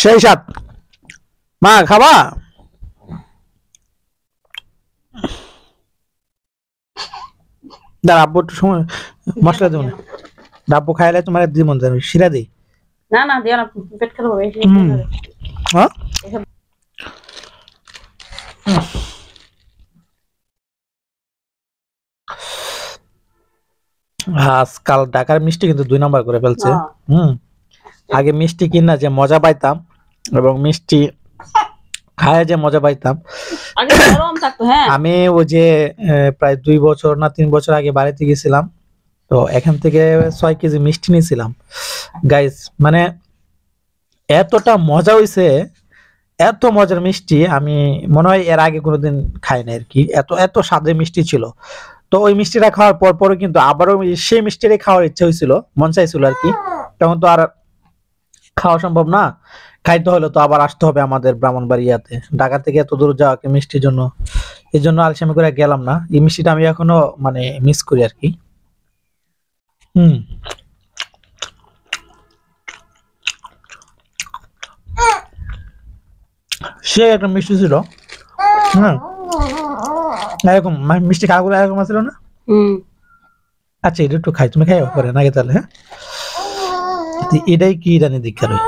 সেই সাত মা খাবা দাঁড়া আব্বু একটু সময় মশলা দেবো না ডাব্বু খাইলে তোমার দিব মন যাবে শিরা দিই না না দিও না পেট খারাপ হবে হ্যাঁ আজকাল ঢাকার মিষ্টি কিন্তু 2 নম্বর করে ফেলছে আগে মিষ্টি কিনা যে মজা পাইতাম এবং মিষ্টি খায় যে মজা পাইতাম আগে গরম থাকতো হ্যাঁ আমি ওই যে প্রায় 2 বছর না 3 বছর আগে বাড়িতে গেছিলাম তো এখান থেকে 6 কেজি মিষ্টি নিয়েছিলাম গাইস মানে এতটা মজা হইছে এত মজার মিষ্টি আমি মনে হয় এর আগে কোনোদিন খাই না আর কি এত এত স্বাদে মিষ্টি ছিল তো ওই মিষ্টিটা খাওয়ার পর পরে কিন্তু আবারও সেই মিষ্টিটাই খাওয়ার ইচ্ছা হয়েছিল মন চাইছিল আর কি তখন তো আর খাওয়া সম্ভব না খাইতে হলে তো আবার আসতে হবে আমাদের ব্রাহ্মণবাড়িয়াতে ঢাকা থেকে এত দূর যাওয়া মিষ্টির জন্য এই জন্য আলসেমি করে গেলাম না এই মিষ্টিটা আমি এখনো মানে মিস করি আর কি সে একটা মিষ্টি ছিল হ্যাঁ এরকম মিষ্টি খাওয়া গুলো এরকম ছিল না আচ্ছা এটা একটু খাই তুমি খাই পরে নাকি তাহলে হ্যাঁ এটাই কি জানি দীক্ষা রই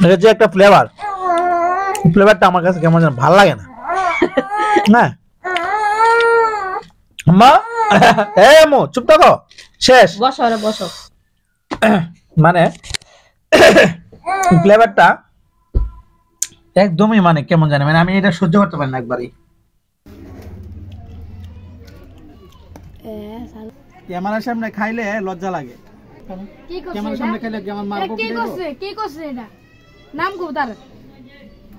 এটা যে একটা ফ্লেভারটা আমার কাছে কেমন যেন ভালো লাগে না হ্যাঁ মা মো চুপ থাকো শেষ বসো রে বসো মানে ফ্লেভারটা একদমই মানে কেমন জানি মানে আমি এটা সহ্য করতে পারি না একবারই ক্যামেরার সামনে খাইলে লজ্জা লাগে ক্যামেরার সামনে খাইলে কি আমার মারবো কি করছে এটা নাম কো তার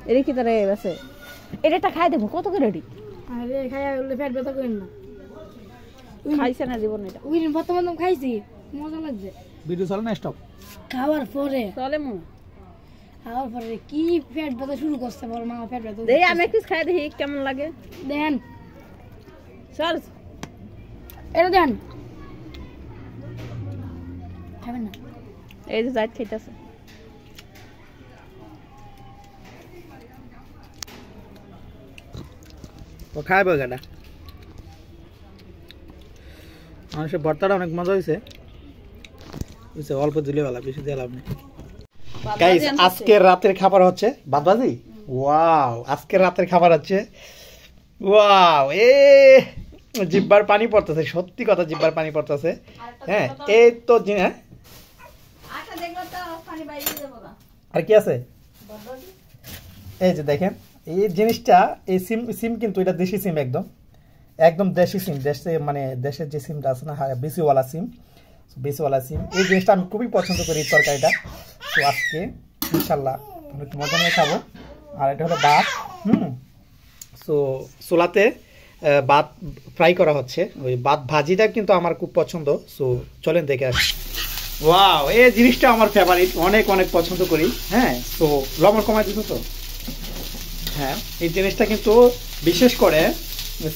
এর কি তারে আছে এটা খাই দেব কত করে রেডি আরে খাইয়া হলে পেট ব্যথা করেন না খাইছে না জীবন এটা ওই দিন প্রথম খাইছি মজা লাগছে ভিডিও চলে না স্টপ খাওয়ার পরে চলে মু খাওয়ার পরে কি পেট ব্যথা শুরু করছে বল মা পেট ব্যথা দেই আমি একটু খাই দেখি কেমন লাগে দেন চল এটা দেন খাবেন না এই যে যাই খাইতাছে ও খাইবে গাডা মানুষের ভর্তাটা অনেক মজা হয়েছে অল্প দিলে ভালো বেশি দিয়ে লাভ নেই গাইস আজকের রাতের খাবার হচ্ছে বাদবাজি ওয়াও আজকের রাতের খাবার হচ্ছে ওয়াও জিব্বার পানি পড়তেছে সত্যি কথা জিব্বার পানি পড়তেছে হ্যাঁ এই তো হ্যাঁ আর কি আছে এই যে দেখেন এই জিনিসটা এই সিম কিন্তু এটা দেশি সিম একদম একদম দেশি সিম দেশে মানে দেশের যে সিমটা আছে না বিসিওয়ালা সিম এই জিনিসটা আমি খুবই পছন্দ করি এই তরকারিটা তো আজকে ইনশাল্লাহ একটু মজা নিয়ে খাবো আর এটা হলো ভাত সো সোলাতে ভাত ফ্রাই করা হচ্ছে ওই ভাত ভাজিটা কিন্তু আমার খুব পছন্দ সো চলেন দেখে আসি ওয়াও এই জিনিসটা আমার ফেভারিট অনেক অনেক পছন্দ করি হ্যাঁ তো লবণ কমাই দিত তো হ্যাঁ এই জিনিসটা কিন্তু বিশেষ করে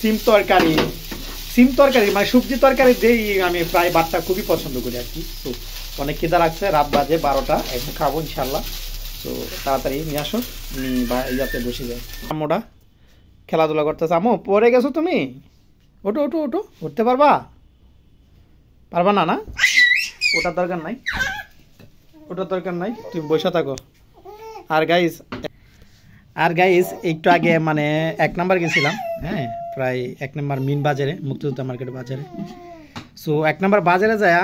সিম তরকারি মানে সবজি তরকারি দিয়েই আমি প্রায় ভাতটা খুবই পছন্দ করি আর কি তো অনেক খিদা লাগছে রাত বাজে 12টা এখন খাবো ইনশাল্লাহ তো তাড়াতাড়ি নিয়ে আসো ইয়াতে বসে যায় আম্মুটা খেলাধুলা করতেছে আম্মু পরে গেছো তুমি ওটো উঠতে পারবা না না ওটার দরকার নাই তুমি বসে থাকো আর গাইস একটু আগে মানে 1 নাম্বার গেছিলাম হ্যাঁ প্রায় 1 নাম্বার মিন বাজারে মুক্তিযোদ্ধা মার্কেট বাজারে সো 1 নাম্বার বাজারে যায়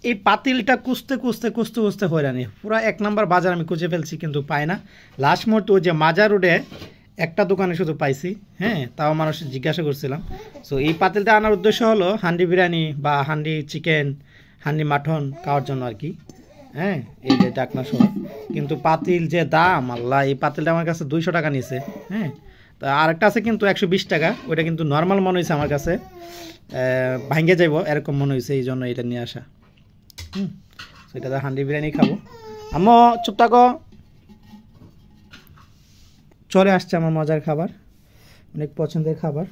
এই পাতিলটা কুঁচতে হয়রানি পুরো 1 নাম্বার বাজার আমি খুঁজে ফেলছি কিন্তু পাই না লাস্ট মুহূর্তে ওই যে মাজার রোডে একটা দোকানে শুধু পাইছি হ্যাঁ তাও মানুষ জিজ্ঞাসা করছিলাম সো এই পাতিলটা আনার উদ্দেশ্য হলো হান্ডি বিরিয়ানি বা হান্ডি চিকেন হান্ডি মাটন খাওয়ার জন্য আর কি হ্যাঁ এই যে ডাকনা সহ কিন্তু পাতিল যে দাম আল্লাহ এই পাতিলটা আমার কাছে 200 টাকা নিছে হ্যাঁ তো আরেকটা আছে কিন্তু 120 টাকা ওইটা কিন্তু নর্মাল মনে হয়েছে আমার কাছে ভাঙ্গে যাইব এরকম মনে হয়েছে এই জন্য এটা নিয়ে আসা সেটা হান্ডি বিরিয়ানি খাবো আম্মু চুপ থাকো চলে আসছে আমার মজার খাবার অনেক পছন্দের খাবার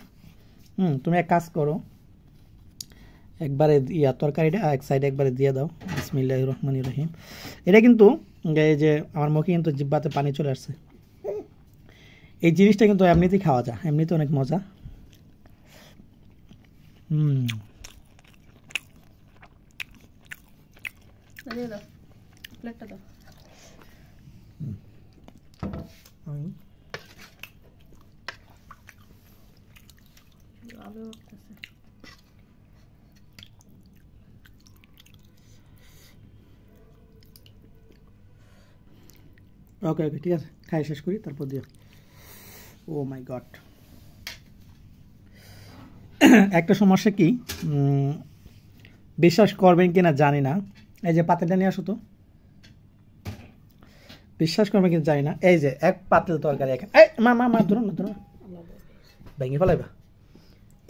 তুমি এক কাজ করো একবারে ইয়া তরকারিটা এক সাইডে একবারে দিয়ে দাও। বিসমিল্লাহির রহমানির রহিম। এটা কিন্তু এই যে আমার মুখে কিন্তু জিহ্বাতে পানি চলে আসছে। এই জিনিসটা কিন্তু এমনিতেই খাওয়া যায়, এমনিতে অনেক মজা। ওকে ওকে ঠিক আছে, খাই শেষ করি তারপর দিও। ও মাই গড, একটা সমস্যা কি, বিশ্বাস করবেন কিনা জানি না, এই যে পাতিলটা নিয়ে আসো তো, বিশ্বাস করবেন কিনা জানি না, এই যে এক পাতিল তরকারি এখানে, এই মা মা মা ধরুন না ধরুন, ভেঙে ফেলাইবা।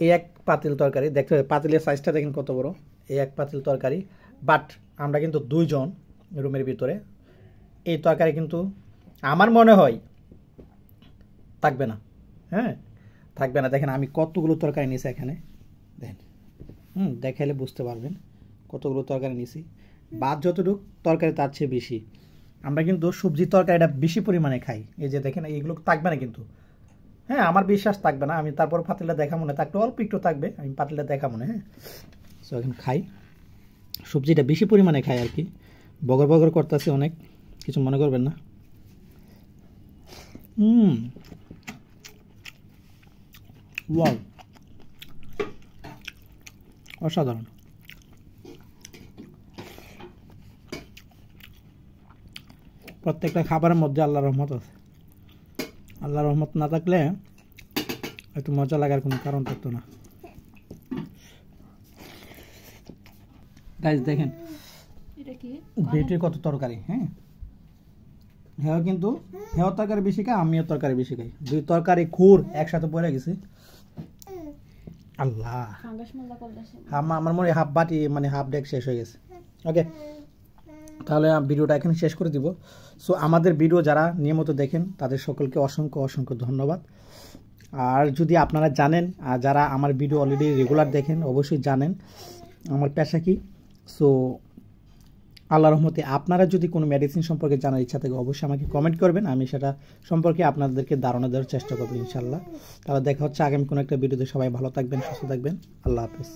এই এক পাতিল তরকারি দেখতে হবে, পাতিলের সাইজটা দেখেন কত বড়, এই এক পাতিল তরকারি, বাট আমরা কিন্তু 2 জন রুমের ভিতরে, এই তরকারি কিন্তু আমার মনে হয় থাকবে না। হ্যাঁ থাকবে না, দেখেন আমি কতগুলো তরকারি নিয়েছি এখানে, দেখেন দেখাইলে বুঝতে পারবেন কতগুলো তরকারি নিয়েছি, ভাত যতটুকু তরকারি তার চেয়ে বেশি। আমরা কিন্তু সবজি তরকারিটা বেশি পরিমাণে খাই, এই যে দেখেন এইগুলো থাকবে না কিন্তু, হ্যাঁ আমার বিশ্বাস থাকবে না, আমি তারপর পাতিলটা দেখা মনে থাকলে অল্প একটু থাকবে, আমি পাতিলটা দেখা মনে, হ্যাঁ সো এখন খাই, সবজিটা বেশি পরিমাণে খাই আর কি, বগর বগর করতেছি অনেক, কিছু মনে করবেন না। ওয়াও অসাধারণ। প্রত্যেকটা খাবারের মধ্যে আল্লাহর রহমত আছে, আল্লাহর রহমত না থাকলে একটু মজা লাগার কোনো কারণ থাকতো না। গাইস দেখেন বেটির কত তরকারি, হ্যাঁ হ্যাঁ কিন্তু হ্যাঁ তরকারি বেশি খাই, আমিও তরকারি বেশি খাই, 2 তরকারি খুর একসাথে পড়ে গেছে। আল্লাহ আমার মনে হাফ বাটি মানে হাফ ডেক শেষ হয়ে গেছে। ওকে তাহলে ভিডিওটা এখানে শেষ করে দিব। সো আমাদের ভিডিও যারা নিয়মিত দেখেন তাদের সকলকে অসংখ্য অসংখ্য ধন্যবাদ। আর যদি আপনারা জানেন, আর যারা আমার ভিডিও অলরেডি রেগুলার দেখেন অবশ্যই জানেন আমার পেশা কি। সো আল্লাহর রহমতে আপনারা যদি কোনো মেডিসিন সম্পর্কে জানার ইচ্ছা থাকে অবশ্যই আমাকে কমেন্ট করবেন, আমি সেটা সম্পর্কে আপনাদেরকে ধারণা দেওয়ার চেষ্টা করবো ইনশাল্লাহ। তাহলে দেখা হচ্ছে আগামী কোনো একটা ভিডিওতে, সবাই ভালো থাকবেন, সুস্থ থাকবেন, আল্লাহ হাফেজ।